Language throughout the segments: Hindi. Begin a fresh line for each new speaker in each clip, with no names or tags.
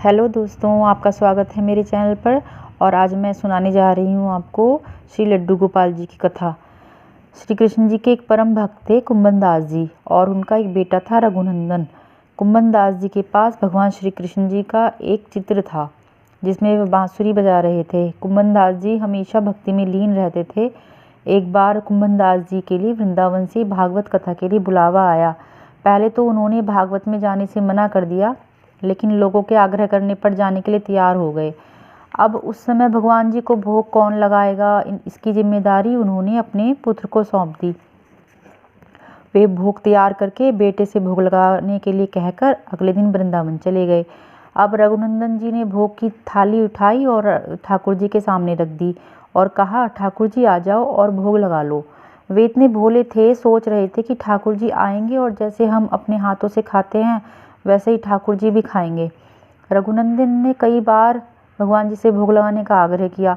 हेलो दोस्तों, आपका स्वागत है मेरे चैनल पर। और आज मैं सुनाने जा रही हूँ आपको श्री लड्डू गोपाल जी की कथा। श्री कृष्ण जी के एक परम भक्त थे कुंभन दास जी, और उनका एक बेटा था रघुनंदन। कुंभन दास जी के पास भगवान श्री कृष्ण जी का एक चित्र था जिसमें वे बांसुरी बजा रहे थे। कुंभन दास जी हमेशा भक्ति में लीन रहते थे। एक बार कुंभन दास जी के लिए वृंदावन से भागवत कथा के लिए बुलावा आया। पहले तो उन्होंने भागवत में जाने से मना कर दिया, लेकिन लोगों के आग्रह करने पर जाने के लिए तैयार हो गए। अब उस समय भगवान जी को भोग कौन लगाएगा, इसकी जिम्मेदारी उन्होंने अपने पुत्र को सौंप दी। वे भोग तैयार करके बेटे से भोग लगाने के लिए कहकर अगले दिन वृंदावन चले गए। अब रघुनंदन जी ने भोग की थाली उठाई और ठाकुर जी के सामने रख दी और कहा, ठाकुर जी आ जाओ और भोग लगा लो। वे इतने भोले थे, सोच रहे थे कि ठाकुर जी आएंगे और जैसे हम अपने हाथों से खाते हैं वैसे ही ठाकुर जी भी खाएंगे। रघुनंदन ने कई बार भगवान जी से भोग लगाने का आग्रह किया।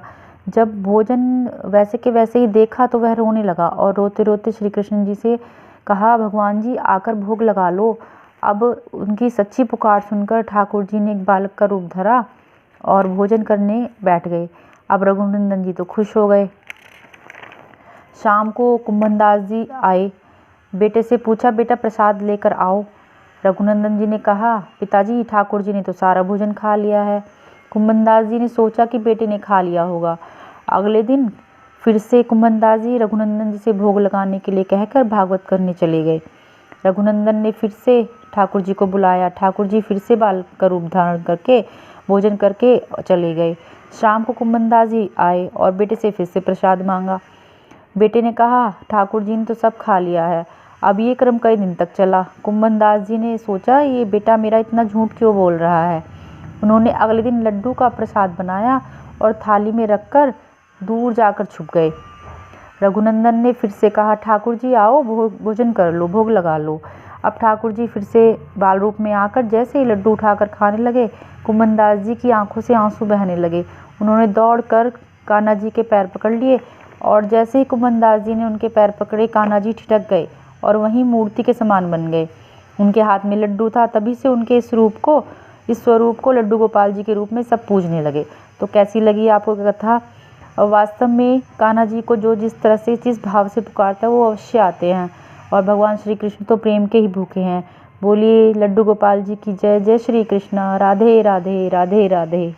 जब भोजन वैसे के वैसे ही देखा तो वह रोने लगा और रोते रोते श्री कृष्ण जी से कहा, भगवान जी आकर भोग लगा लो। अब उनकी सच्ची पुकार सुनकर ठाकुर जी ने एक बालक का रूप धरा और भोजन करने बैठ गए। अब रघुनंदन जी तो खुश हो गए। शाम को कुंभन दास जी आए। बेटे से पूछा, बेटा प्रसाद लेकर आओ। रघुनंदन जी ने कहा, पिताजी ठाकुर जी ने तो सारा भोजन खा लिया है। कुंभन दास जी ने सोचा कि बेटे ने खा लिया होगा। अगले दिन फिर से कुंभन दास जी रघुनंदन जी से भोग लगाने के लिए कहकर भागवत करने चले गए। रघुनंदन ने फिर से ठाकुर जी को बुलाया। ठाकुर जी फिर से बाल का रूप धारण करके भोजन करके चले गए। शाम को कुंभन दास जी आए और बेटे से फिर से प्रसाद मांगा। बेटे ने कहा, ठाकुर जी ने तो सब खा लिया है। अब ये क्रम कई दिन तक चला। कुंभन दास जी ने सोचा, ये बेटा मेरा इतना झूठ क्यों बोल रहा है। उन्होंने अगले दिन लड्डू का प्रसाद बनाया और थाली में रखकर दूर जाकर छुप गए। रघुनंदन ने फिर से कहा, ठाकुर जी आओ, भोजन कर लो, भोग लगा लो। अब ठाकुर जी फिर से बाल रूप में आकर जैसे ही लड्डू उठाकर खाने लगे, कुंभन दास जी की आंखों से आंसू बहने लगे। उन्होंने दौड़कर कान्हा जी के पैर पकड़ लिए और जैसे ही कुंभन दास जी ने उनके पैर पकड़े, कान्हा जी ठिठक गए और वहीं मूर्ति के समान बन गए। उनके हाथ में लड्डू था। तभी से उनके इस स्वरूप को लड्डू गोपाल जी के रूप में सब पूजने लगे। तो कैसी लगी आपको कथा। वास्तव में कान्हा जी को जो जिस तरह से जिस भाव से पुकारता है वो अवश्य आते हैं। और भगवान श्री कृष्ण तो प्रेम के ही भूखे हैं। बोलिए लड्डू गोपाल जी की जय। जय श्री कृष्ण। राधे राधे राधे राधे।